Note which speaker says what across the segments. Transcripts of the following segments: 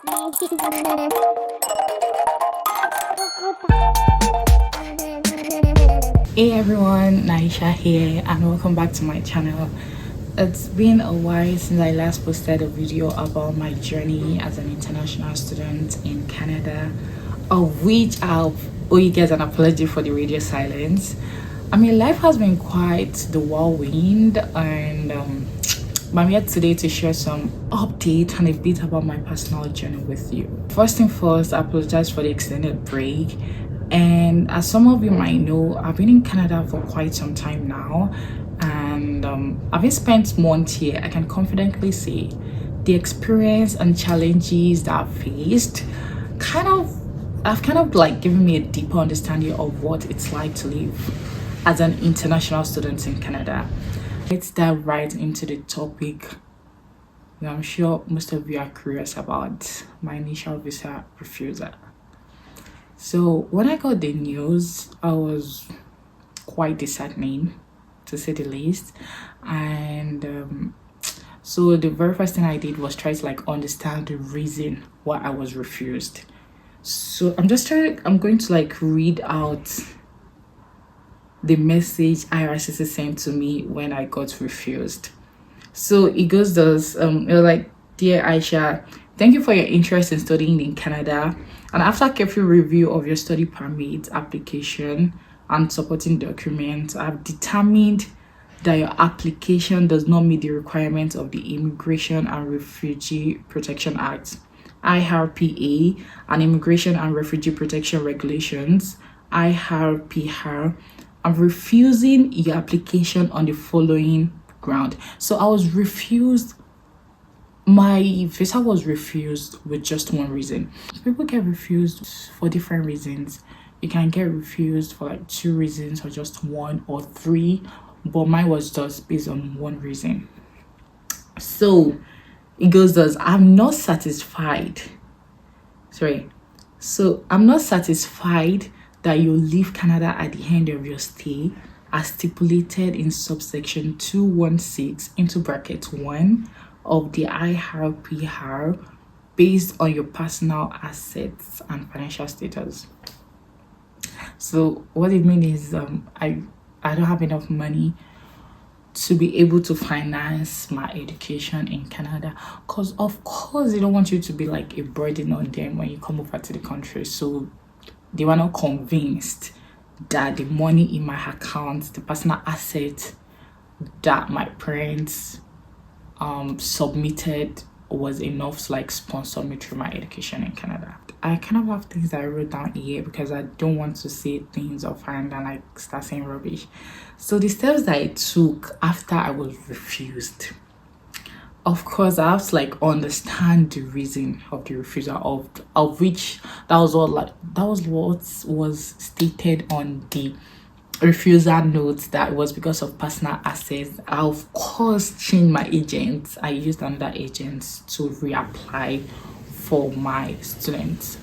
Speaker 1: Hey everyone, Naisha here and welcome back to my channel. It's been a while since I last posted a video about my journey as an international student in Canada, of which I'll owe you guys an apology for the radio silence. I mean, life has been quite the whirlwind, and I'm here today to share some update and a bit about my personal journey with you. First thing first, I apologize for the extended break. And as some of you might know, I've been in Canada for quite some time now, and having spent months here, I can confidently say the experience and challenges that I've faced have kind of like given me a deeper understanding of what it's like to live as an international student in Canada. Let's dive right into the topic that I'm sure most of you are curious about: my initial visa refusal. So when I got the news, I was quite disheartening, to say the least. And so the very first thing I did was try to like understand the reason why I was refused. So I'm going to like read out the message IRCC sent to me when I got refused. So it goes thus, it was like, "Dear Aisha, thank you for your interest in studying in Canada. And after careful review of your study permit application and supporting documents, I've determined that your application does not meet the requirements of the Immigration and Refugee Protection Act, IRPA, and Immigration and Refugee Protection Regulations, IRPR. I'm refusing your application on the following ground." So I was refused. My visa was refused with just one reason. People get refused for different reasons. You can get refused for like 2 reasons, or just 1 or 3, but mine was just based on 1 reason. So it goes thus: I'm not satisfied that you leave Canada at the end of your stay as stipulated in subsection 216 into bracket 1 of the IRPR based on your personal assets and financial status. So what it means is I don't have enough money to be able to finance my education in Canada, because of course they don't want you to be like a burden on them when you come over to the country. So they were not convinced that the money in my account, the personal asset that my parents submitted, was enough to like sponsor me through my education in Canada. I kind of have things that I wrote down here because I don't want to say things offhand and like start saying rubbish. So the steps that I took after I was refused, of course I have to like understand the reason of the refusal, of which that was what was stated on the refusal notes, that it was because of personal assets. I of course changed my agent. I used another agent to reapply for my student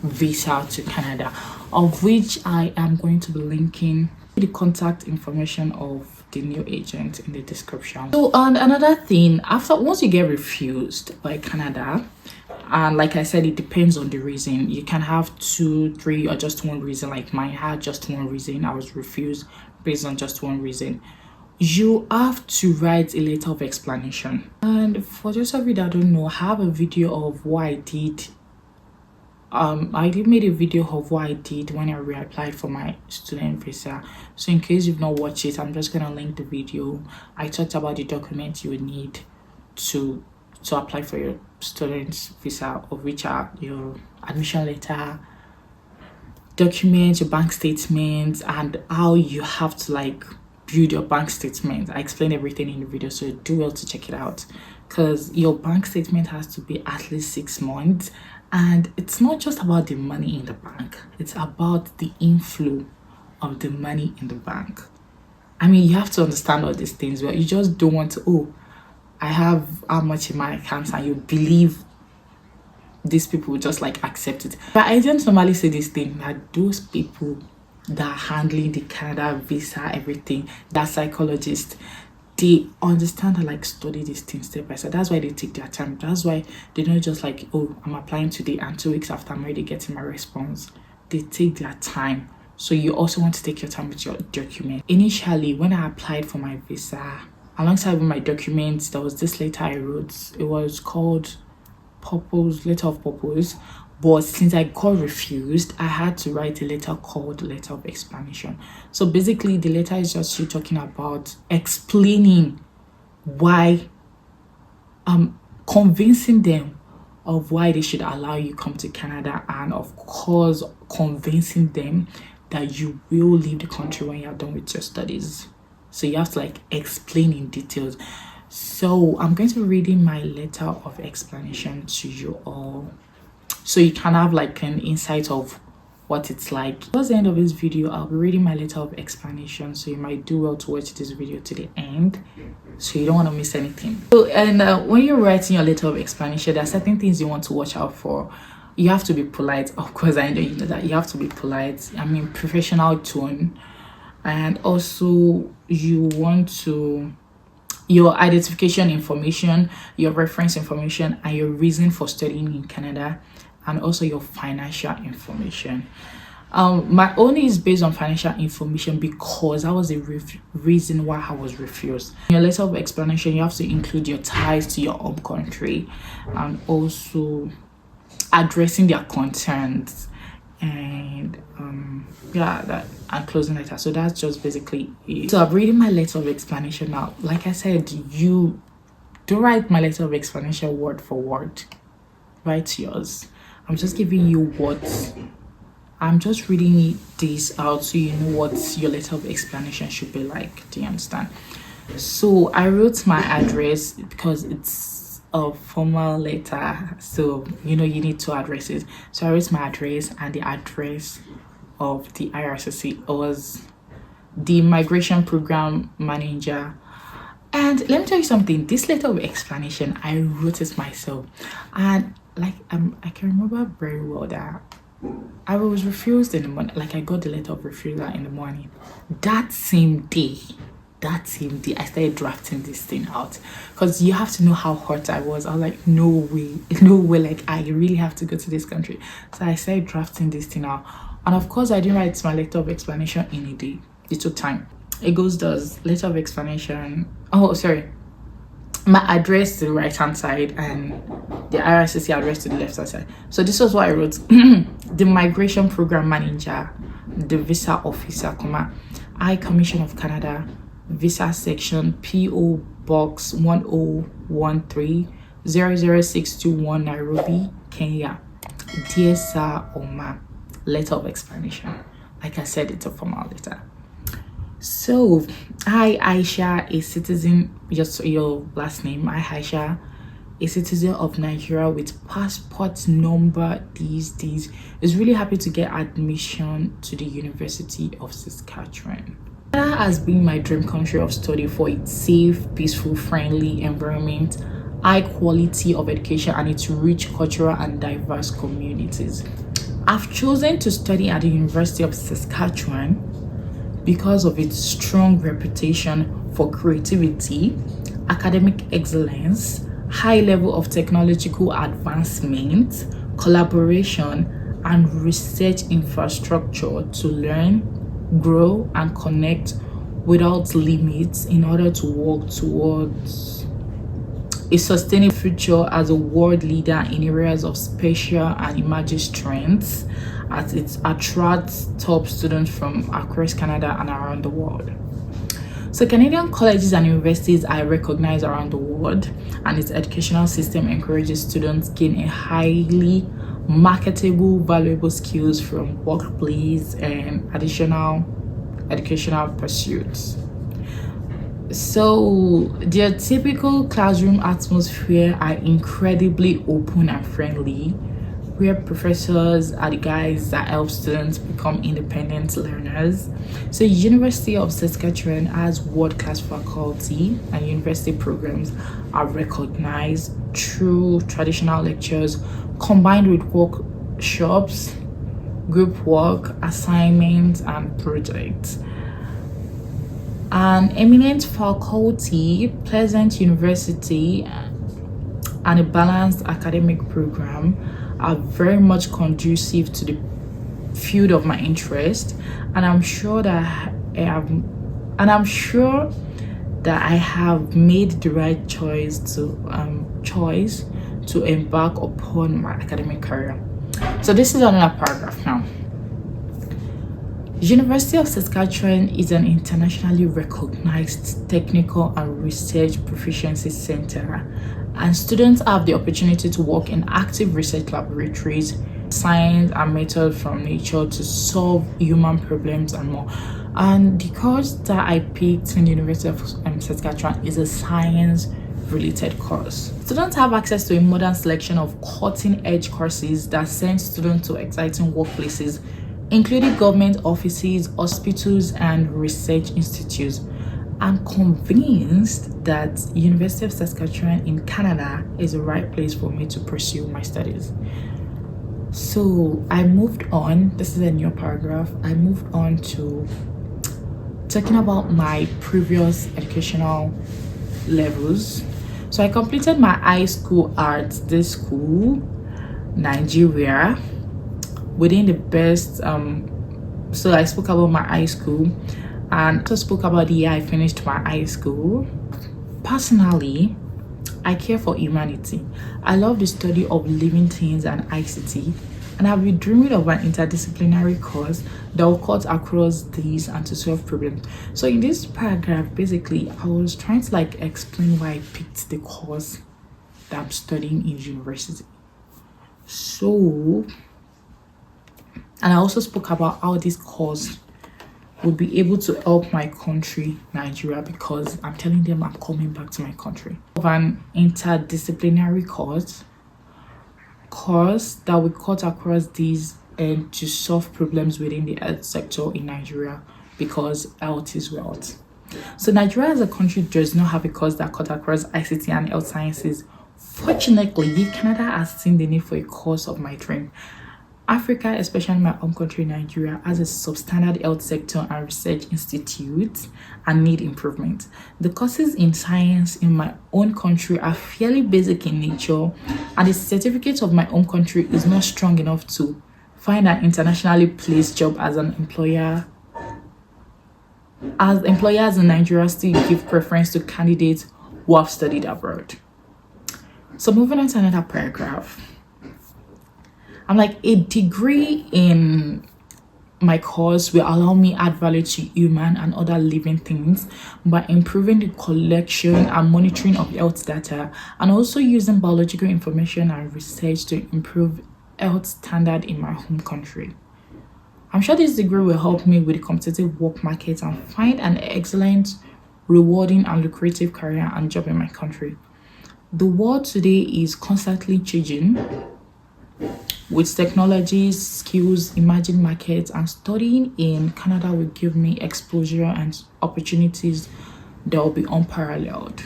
Speaker 1: visa to Canada, of which I am going to be linking the contact information of the new agent in the description. So another thing, once you get refused by Canada, and like I said, it depends on the reason. You can have 2, 3, or just 1 reason. Like mine had just 1 reason. I was refused based on just 1 reason. You have to write a letter of explanation. And for those of you that don't know, I have a video of what I did. I did made a video of what I did when I reapplied for my student visa. So in case you've not watched it, I'm just gonna link the video. I talked about the documents you would need to apply for your student visa, of which are your admission letter, documents, your bank statements, and how you have to like build your bank statement. I explained everything in the video, so do well to check it out, because your bank statement has to be at least 6 months. And it's not just about the money in the bank, it's about the inflow of the money in the bank. I mean, you have to understand all these things, but you just don't want to, oh, I have how much in my account, and you believe these people will just like accept it. But I don't normally say this thing, that those people that are handling the Canada visa, everything, that psychologist, they understand and like study these things step by step. That's why they take their time. That's why they don't just like, oh, I'm applying today and 2 weeks after I'm already getting my response. They take their time. So you also want to take your time with your document. Initially, when I applied for my visa, alongside with my documents, there was this letter I wrote. It was called letter of purpose. But since I got refused, I had to write a letter called letter of explanation. So basically, the letter is just you talking about explaining why, convincing them of why they should allow you come to Canada, and of course convincing them that you will leave the country when you're done with your studies. So you have to like explain in details. So I'm going to be reading my letter of explanation to you all, so you can have like an insight of what it's like. Towards the end of this video, I'll be reading my letter of explanation, so you might do well to watch this video to the end, so you don't want to miss anything. So, and when you're writing your letter of explanation, there are certain things you want to watch out for. You have to be polite. Of course, I know you know that. You have to be polite. I mean, professional tone. And also, you want to, your identification information, your reference information, and your reason for studying in Canada, and also your financial information. My only is based on financial information because that was the reason why I was refused. In your letter of explanation, you have to include your ties to your home country, and also addressing their concerns, and yeah, that and closing letter. So that's just basically it. So I'm reading my letter of explanation now. Like I said, you don't write my letter of explanation word for word. Write yours. I'm just giving you what I'm just reading this out so you know what your letter of explanation should be like. Do you understand? So I wrote my address because it's a formal letter, so you know you need to address it. So I wrote my address, and the address of the IRCC was the migration program manager. And let me tell you something, this letter of explanation, I wrote it myself, and like I can remember very well that I was refused in the morning. Like I got the letter of refusal in the morning. That same day I started drafting this thing out, because you have to know how hurt I was. I was like, no way, like I really have to go to this country. So I started drafting this thing out, and of course I didn't write my letter of explanation in a day. It took time. It does letter of explanation, oh sorry, my address to the right hand side and the IRCC address to the left hand side. So this was what I wrote. The migration program manager, the visa officer, I Commission of Canada, visa section, PO Box 1013 00621 Nairobi, Kenya. Dear Sir Oma, letter of explanation. Like I said, it's a formal letter. So, I Aisha, a citizen, your last name, I Aisha, a citizen of Nigeria with passport number these, is really happy to get admission to the University of Saskatchewan. Canada has been my dream country of study for its safe, peaceful, friendly environment, high quality of education, and its rich cultural and diverse communities. I've chosen to study at the University of Saskatchewan because of its strong reputation for creativity, academic excellence, high level of technological advancement, collaboration, and research infrastructure to learn, grow, and connect without limits in order to work towards a sustainable future as a world leader in areas of spatial and emerging strengths, as it attracts top students from across Canada and around the world. So Canadian colleges and universities are recognized around the world, and its educational system encourages students gain a highly marketable, valuable skills from workplace and additional educational pursuits. So their typical classroom atmosphere are incredibly open and friendly, where professors are the guys that help students become independent learners. So University of Saskatchewan has world-class faculty, and university programs are recognized through traditional lectures combined with workshops, group work, assignments, and projects. An eminent faculty, pleasant university, and a balanced academic program are very much conducive to the field of my interest, and I'm sure that I have made the right choice to embark upon my academic career. So this is another paragraph now. University of Saskatchewan is an internationally recognized technical and research proficiency center, and students have the opportunity to work in active research laboratories, science and methods from nature to solve human problems and more. And the course that I picked in the University of Saskatchewan is a science related course. Students have access to a modern selection of cutting-edge courses that send students to exciting workplaces, including government offices, hospitals, and research institutes. I'm convinced that University of Saskatchewan in Canada is the right place for me to pursue my studies. So I moved on. This is a new paragraph. I moved on to talking about my previous educational levels. So I completed my high school at this school, Nigeria, within the best. So I spoke about my high school and also spoke about the year I finished my high school. Personally, I care for humanity. I love the study of living things and ICT, and I've been dreaming of an interdisciplinary course that will cut across these and to solve problems. So in this paragraph, basically, I was trying to explain why I picked the course that I'm studying in university. So, and I also spoke about how this course would be able to help my country, Nigeria, because I'm telling them I'm coming back to my country. Of an interdisciplinary course that will cut across these and to solve problems within the health sector in Nigeria, because health is wealth. So Nigeria as a country does not have a course that cut across ICT and health sciences. Fortunately, Canada has seen the need for a course of my dream. Africa, especially my home country Nigeria, has a substandard health sector and research institutes and need improvement. The courses in science in my own country are fairly basic in nature, and the certificate of my home country is not strong enough to find an internationally placed job as an employer. As employers in Nigeria still give preference to candidates who have studied abroad. So moving on to another paragraph. I'm a degree in my course will allow me add value to human and other living things by improving the collection and monitoring of health data, and also using biological information and research to improve health standard in my home country. I'm sure this degree will help me with the competitive work market and find an excellent, rewarding and lucrative career and job in my country. The world today is constantly changing with technologies, skills, emerging markets, and studying in Canada will give me exposure and opportunities that will be unparalleled.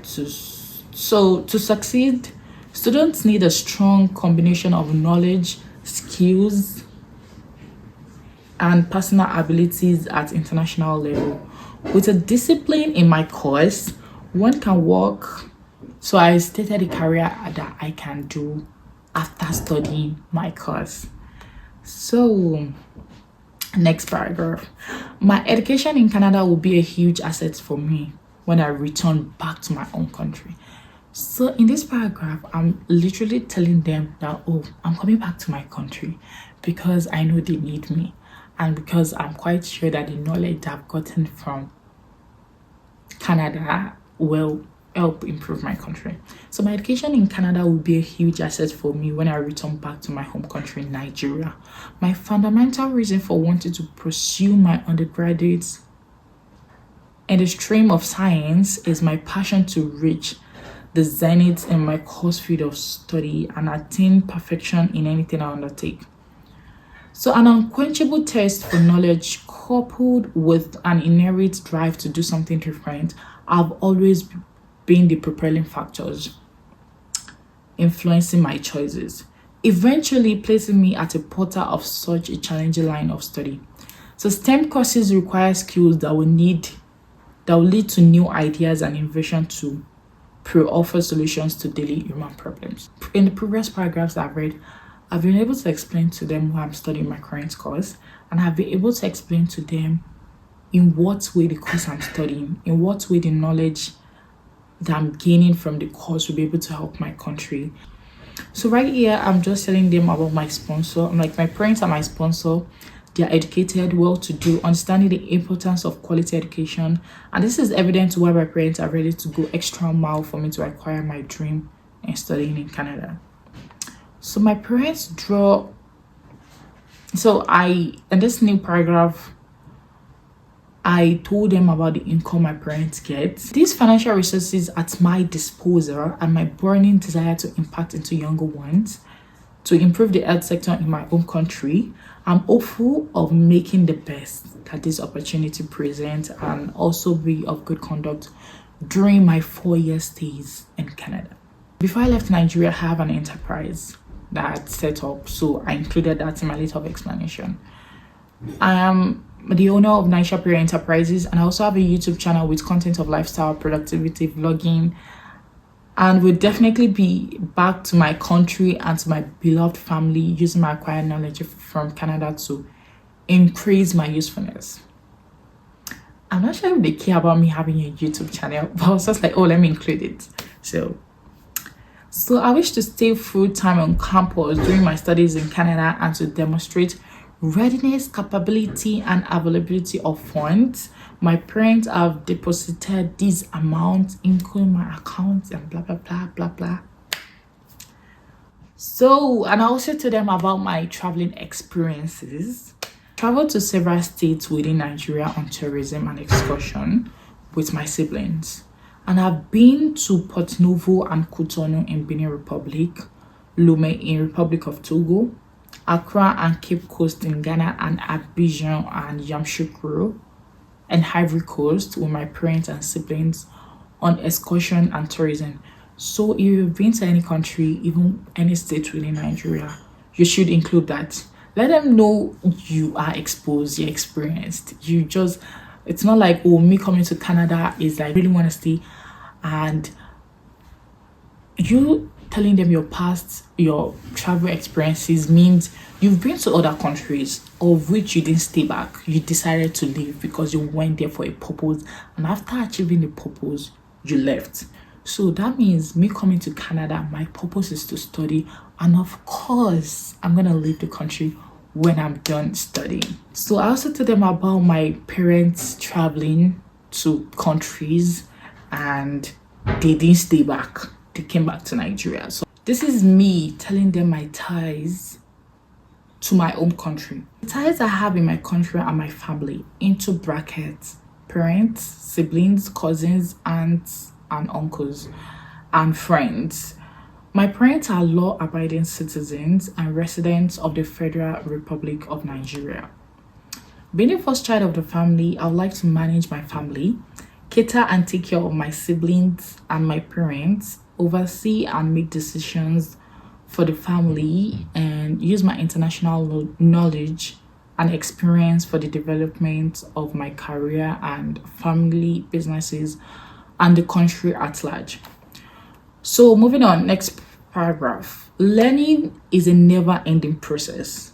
Speaker 1: To succeed, students need a strong combination of knowledge, skills, and personal abilities at international level. With a discipline in my course, one can work. So I stated a career that I can do after studying my course. So next paragraph. My education in Canada will be a huge asset for me when I return back to my own country. So in this paragraph, I'm literally telling them that, I'm coming back to my country because I know they need me, and because I'm quite sure that the knowledge I've gotten from Canada will help improve my country. So my education in Canada will be a huge asset for me when I return back to my home country, Nigeria. My fundamental reason for wanting to pursue my undergraduate in the stream of science is my passion to reach the zenith in my course field of study and attain perfection in anything I undertake. So an unquenchable thirst for knowledge coupled with an inherent drive to do something different have always been the propelling factors influencing my choices, eventually placing me at a portal of such a challenging line of study. So STEM courses require skills that will lead to new ideas and innovation to offer solutions to daily human problems. In the previous paragraphs I've read, I've been able to explain to them why I'm studying my current course, and I've been able to explain to them in what way the course I'm studying, in what way the knowledge that I'm gaining from the course will be able to help my country. So right here, I'm just telling them about my sponsor. I'm like, my parents are my sponsor. They are educated, well-to-do, understanding the importance of quality education. And this is evidence why my parents are ready to go extra mile for me to acquire my dream in studying in Canada. So my parents draw... So in this new paragraph, I told them about the income my parents get. These financial resources at my disposal and my burning desire to impact into younger ones to improve the health sector in my own country. I'm hopeful of making the best that this opportunity presents and also be of good conduct during my 4-year stays in Canada. Before I left Nigeria, I have an enterprise that I had set up, so I included that in my letter of explanation. I am the owner of Naisha Enterprises, and I also have a YouTube channel with content of lifestyle, productivity, vlogging, and will definitely be back to my country and to my beloved family using my acquired knowledge from Canada to increase my usefulness. I'm not sure if they care about me having a YouTube channel, but I was just like, oh, let me include it. So I wish to stay full-time on campus during my studies in Canada and to demonstrate readiness, capability, and availability of funds. My parents have deposited these amounts into my accounts and blah, blah, blah, blah, blah. So, and I also told them about my traveling experiences. Traveled to several states within Nigeria on tourism and excursion with my siblings. And I've been to Port Novo and Cotonou in Benin Republic, Lomé in Republic of Togo, Accra and Cape Coast in Ghana, and Abidjan and Yamoussoukro and Ivory Coast with my parents and siblings on excursion and tourism. So if you've been to any country, even any state within Nigeria, you should include that. Let them know you are exposed, you're experienced. It's not like, oh, me coming to Canada is like, I really want to stay, and you telling them your travel experiences means you've been to other countries of which you didn't stay back. You decided to leave because you went there for a purpose, and after achieving the purpose, you left. So that means me coming to Canada, my purpose is to study, and of course I'm gonna leave the country when I'm done studying. So I also told them about my parents traveling to countries and they didn't stay back. They came back to Nigeria. So this is me telling them my ties to my own country. The ties I have in my country are my family, into brackets, parents, siblings, cousins, aunts and uncles, and friends. My parents are law-abiding citizens and residents of the Federal Republic of Nigeria. Being the first child of the family, I would like to manage my family, cater and take care of my siblings and my parents, oversee and make decisions for the family, and use my international knowledge and experience for the development of my career and family businesses and the country at large. So moving on, next paragraph. Learning is a never-ending process,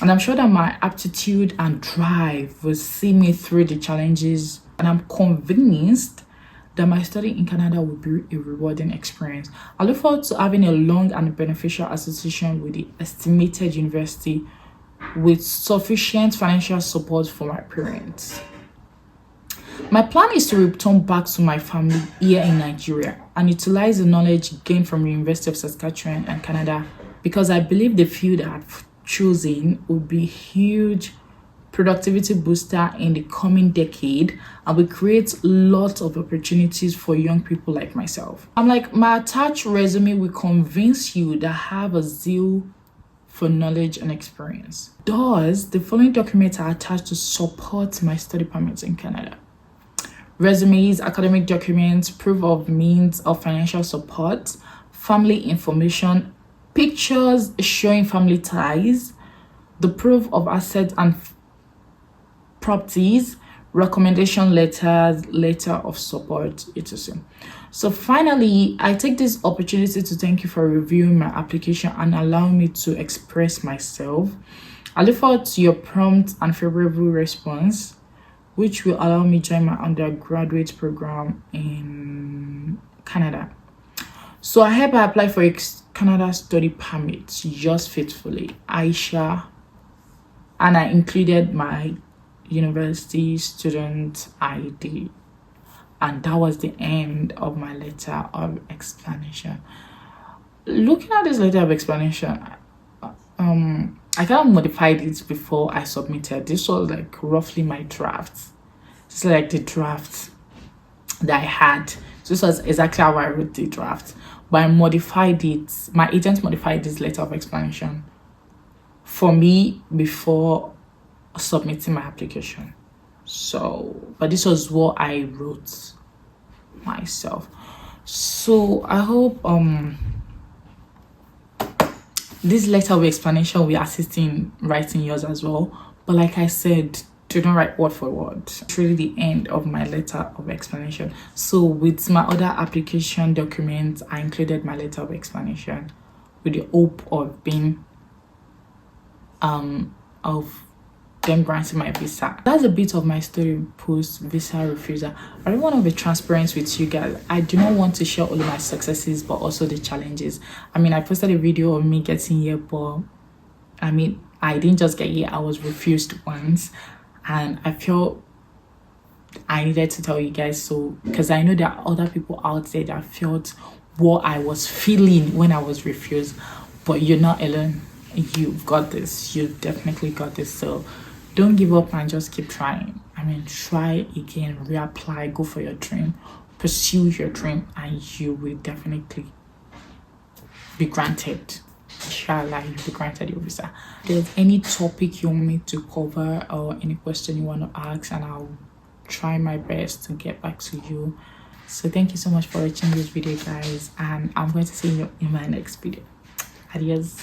Speaker 1: and I'm sure that my aptitude and drive will see me through the challenges, and I'm convinced that my study in Canada will be a rewarding experience. I look forward to having a long and beneficial association with the estimated university with sufficient financial support for my parents. My plan is to return back to my family here in Nigeria and utilize the knowledge gained from the University of Saskatchewan and Canada, because I believe the field I've chosen will be a huge productivity booster in the coming decade and will create lots of opportunities for young people like myself. I'm like, my attached resume will convince you that I have a zeal for knowledge and experience. Thus, the following documents are attached to support my study permits in Canada: resumes, academic documents, proof of means of financial support, family information, pictures showing family ties, the proof of assets and properties, recommendation letters, letter of support, etc. So finally, I take this opportunity to thank you for reviewing my application and allowing me to express myself. I look forward to your prompt and favorable response, which will allow me to join my undergraduate program in Canada. So I hereby apply for a Canada study permit, yours faithfully, Aisha, and I included my university student ID. And that was the end of my letter of explanation. Looking at this letter of explanation, I kind of modified it before I submitted. This was like roughly my draft. It's like the draft that I had. So this was exactly how I wrote the draft. But I modified it. My agent modified this letter of explanation for me before submitting my application. So, but this was what I wrote myself. So I hope this letter of explanation will assist in writing yours as well. But like I said, do not write word for word. It's really the end of my letter of explanation. So with my other application documents, I included my letter of explanation with the hope of being of them granting my visa. That's a bit of my story post visa refusal. I really want to be transparent with you guys. I do not want to share all of my successes but also the challenges. I mean, I posted a video of me getting here, but I mean, I didn't just get here, I was refused once, and I felt I needed to tell you guys, so because I know there are other people out there that felt what I was feeling when I was refused. But you're not alone. You've got this. You definitely got this. So don't give up and just keep trying. I mean, try again, reapply, go for your dream, pursue your dream, and you will definitely be granted. Inshallah, you'll be granted your visa. If there's any topic you want me to cover or any question you want to ask, and I'll try my best to get back to you. So thank you so much for watching this video, guys, and I'm going to see you in my next video. Adios.